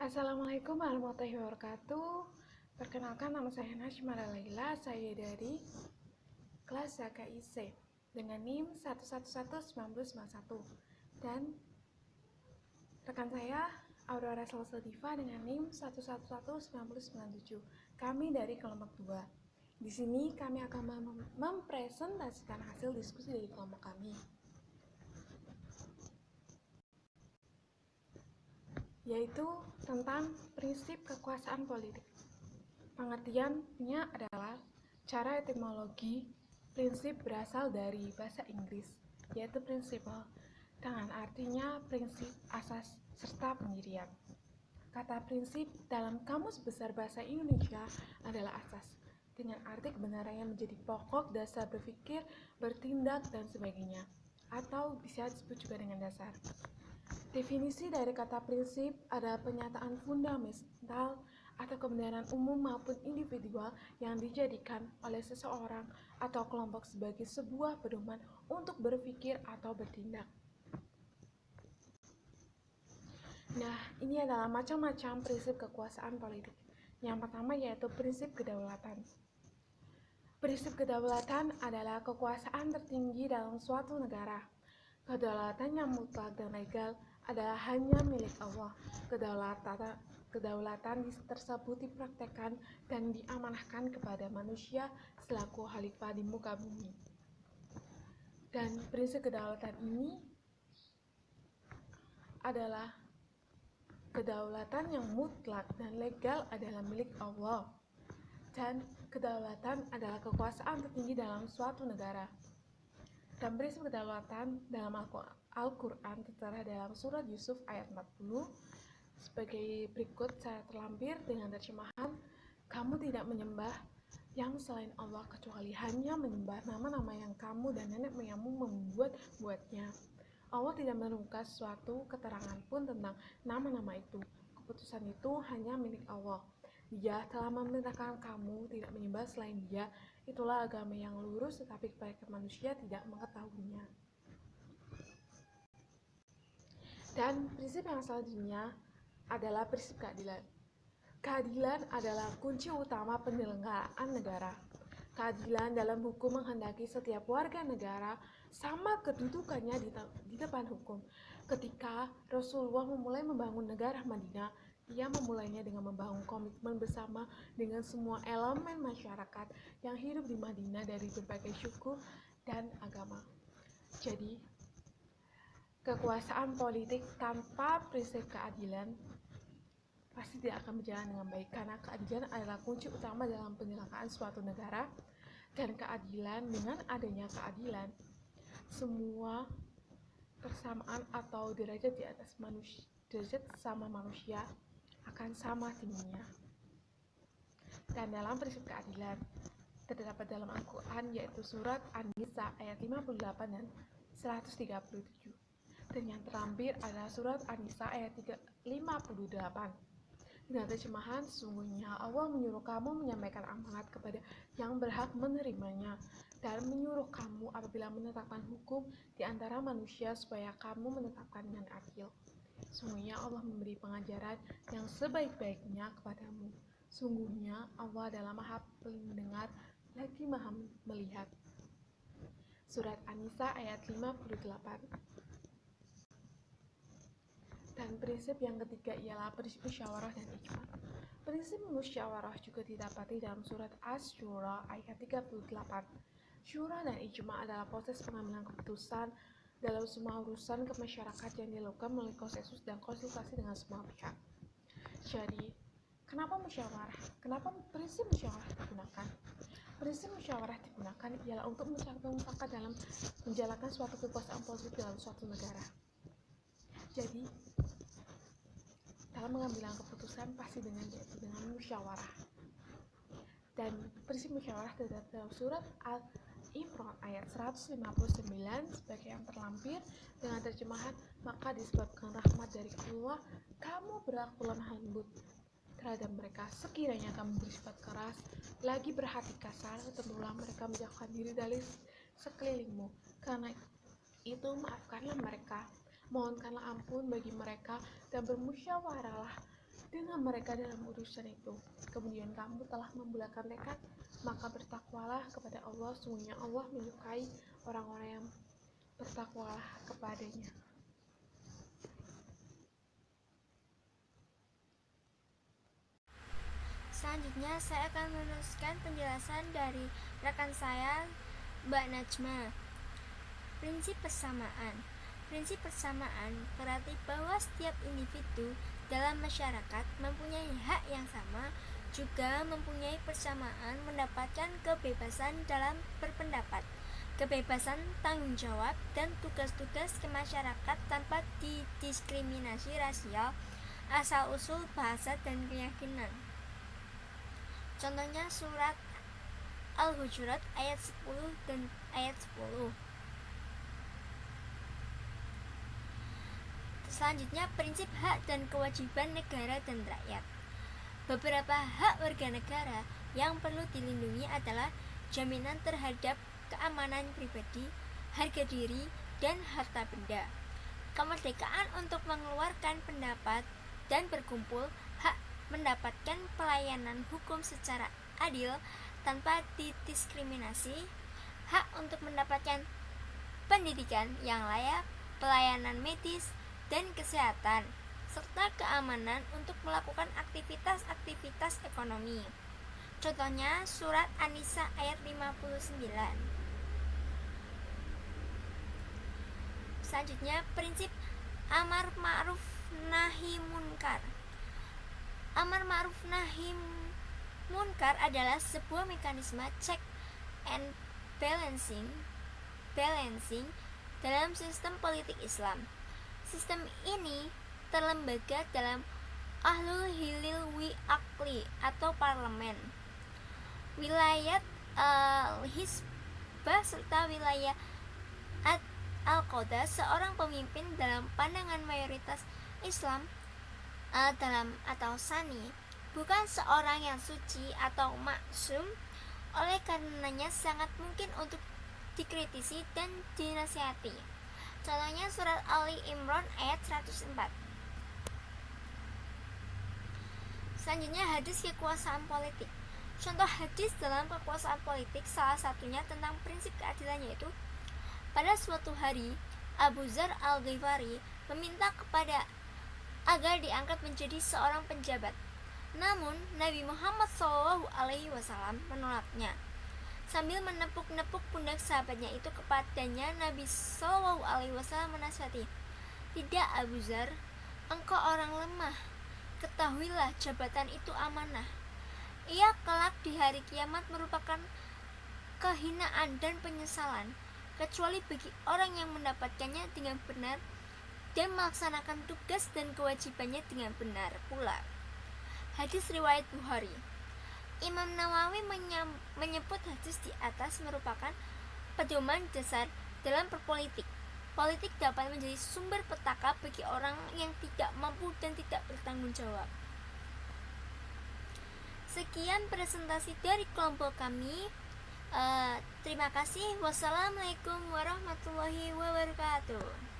Assalamualaikum warahmatullahi wabarakatuh. Perkenalkan, nama saya Najmara Laila. Saya dari kelas HKIC dengan NIM 1119091. Dan rekan saya Aurora Salsa Diva dengan NIM 1119097. Kami dari kelompok 2. Di sini kami akan mempresentasikan hasil diskusi dari kelompok kami, yaitu tentang prinsip kekuasaan politik. Pengertiannya adalah cara etimologi prinsip berasal dari bahasa Inggris, yaitu principle, dengan artinya prinsip, asas, serta pendirian. Kata prinsip dalam Kamus Besar Bahasa Indonesia adalah asas, dengan arti kebenaran yang menjadi pokok dasar berpikir, bertindak, dan sebagainya, atau bisa disebut juga dengan dasar. Definisi dari kata prinsip adalah pernyataan fundamental atau kebenaran umum maupun individual yang dijadikan oleh seseorang atau kelompok sebagai sebuah pedoman untuk berpikir atau bertindak. Nah, ini adalah macam-macam prinsip kekuasaan politik. Yang pertama yaitu prinsip kedaulatan. Prinsip kedaulatan adalah kekuasaan tertinggi dalam suatu negara. Kedaulatan yang mutlak dan legal adalah hanya milik Allah. Kedaulatan tersebut dipraktekkan dan diamanahkan kepada manusia selaku khalifah di muka bumi. Dan prinsip kedaulatan ini adalah kedaulatan yang mutlak dan legal adalah milik Allah. Dan kedaulatan adalah kekuasaan tertinggi dalam suatu negara. Dan prinsip kedaulatan dalam Al-Quran tertera dalam surat Yusuf ayat 40 sebagai berikut secara terlampir dengan terjemahan, kamu tidak menyembah yang selain Allah kecuali hanya menyembah nama-nama yang kamu dan nenek moyangmu membuat-buatnya. Allah tidak menemukan suatu keterangan pun tentang nama-nama itu. Keputusan itu hanya milik Allah. Dia telah memerintahkan kamu tidak menyembah selain Dia. Itulah agama yang lurus, tetapi kebanyakan manusia tidak mengetahuinya. Dan prinsip yang selanjutnya adalah prinsip keadilan. Keadilan adalah kunci utama penyelenggaraan negara. Keadilan dalam hukum menghendaki setiap warga negara sama kedudukannya di depan hukum. Ketika Rasulullah memulai membangun negara Madinah, ia memulainya dengan membangun komitmen bersama dengan semua elemen masyarakat yang hidup di Madinah dari berbagai suku dan agama. Jadi, kekuasaan politik tanpa prinsip keadilan pasti tidak akan berjalan dengan baik, karena keadilan adalah kunci utama dalam penyelenggaraan suatu negara. Dan keadilan, dengan adanya keadilan, semua persamaan atau derajat di atas manusia, derajat sama manusia akan sama tingginya. Dan dalam prinsip keadilan terdapat dalam Al-Quran, yaitu surat An-Nisa ayat 58 dan 137. Dan yang terakhir adalah surat An-Nisa ayat 58 dengan terjemahan, sesungguhnya Allah menyuruh kamu menyampaikan amanat kepada yang berhak menerimanya dan menyuruh kamu apabila menetapkan hukum di antara manusia supaya kamu menetapkan dengan adil. Sungguhnya Allah memberi pengajaran yang sebaik-baiknya kepadamu. Sungguhnya Allah adalah Maha Pendengar lagi Maha Melihat. Surat An-Nisa ayat 58. Dan prinsip yang ketiga ialah prinsip musyawarah dan ijma. Prinsip musyawarah juga didapati dalam surat Asy-Syura ayat 38. Syura dan ijma adalah proses pengambilan keputusan dalam semua urusan masyarakat yang dilakukan melalui konsensus dan konsultasi dengan semua pihak. Jadi, kenapa musyawarah? Kenapa prinsip musyawarah digunakan? Prinsip musyawarah digunakan ialah untuk mencari mufakat dalam menjalankan suatu kekuasaan politik dalam suatu negara. Jadi, dalam pengambilan keputusan pasti dengan musyawarah. Dan prinsip musyawarah terdapat dalam surat Al-Imran ayat 159 sebagai yang terlampir dengan terjemahan, maka disebabkan rahmat dari Allah kamu berlaku lemah lembut terhadap mereka. Sekiranya kamu bersifat keras lagi berhati kasar, tentulah mereka menjauhkan diri dari sekelilingmu. Karena itu maafkanlah mereka, mohonkanlah ampun bagi mereka, dan bermusyawarahlah dengan mereka dalam urusan itu. Kemudian kamu telah membulatkan tekad, maka bertakwalah kepada Allah. Sungguhnya Allah menyukai orang-orang yang bertakwalah kepadanya. Selanjutnya saya akan meneruskan penjelasan dari rekan saya, Mbak Najma. Prinsip persamaan. Prinsip persamaan berarti bahwa setiap individu dalam masyarakat mempunyai hak yang sama, juga mempunyai persamaan mendapatkan kebebasan dalam berpendapat, kebebasan tanggung jawab, dan tugas-tugas kemasyarakatan tanpa didiskriminasi rasial, asal-usul, bahasa, dan keyakinan. Contohnya surat Al-Hujurat ayat 10 dan ayat 10. Selanjutnya, prinsip hak dan kewajiban negara dan rakyat. Beberapa hak warga negara yang perlu dilindungi adalah jaminan terhadap keamanan pribadi, harga diri, dan harta benda, kemerdekaan untuk mengeluarkan pendapat dan berkumpul, hak mendapatkan pelayanan hukum secara adil tanpa didiskriminasi, hak untuk mendapatkan pendidikan yang layak, pelayanan medis dan kesehatan, serta keamanan untuk melakukan aktivitas-aktivitas ekonomi. Contohnya surat An-Nisa ayat 59. Selanjutnya, prinsip amar ma'ruf nahi munkar. Amar ma'ruf nahi munkar adalah sebuah mekanisme check and balancing dalam sistem politik Islam. Sistem ini terlembaga dalam Ahlul Hilil wi Akli atau parlemen, wilayah al-Hizbah, serta wilayah al-Qadha, seorang pemimpin dalam pandangan mayoritas Islam dalam atau Sani, bukan seorang yang suci atau maksum, oleh karenanya sangat mungkin untuk dikritisi dan dinasihati. Contohnya surat Ali Imran ayat 104. Selanjutnya, hadis kekuasaan politik. Contoh hadis dalam kekuasaan politik salah satunya tentang prinsip keadilan, yaitu pada suatu hari Abu Dzar al-Ghifari meminta agar diangkat menjadi seorang penjabat. Namun Nabi Muhammad SAW menolaknya. Sambil menepuk-nepuk pundak sahabatnya itu kepadanya, Nabi SAW menasihati, "Tidak Abu Dzar, engkau orang lemah. Ketahuilah jabatan itu amanah. Ia kelak di hari kiamat merupakan kehinaan dan penyesalan, kecuali bagi orang yang mendapatkannya dengan benar dan melaksanakan tugas dan kewajibannya dengan benar pula." Hadis riwayat Bukhari. Imam Nawawi menyebut hadis di atas merupakan pedoman dasar dalam berpolitik. Politik dapat menjadi sumber petaka bagi orang yang tidak mampu dan tidak bertanggung jawab. Sekian presentasi dari kelompok kami. Terima kasih. Wassalamualaikum warahmatullahi wabarakatuh.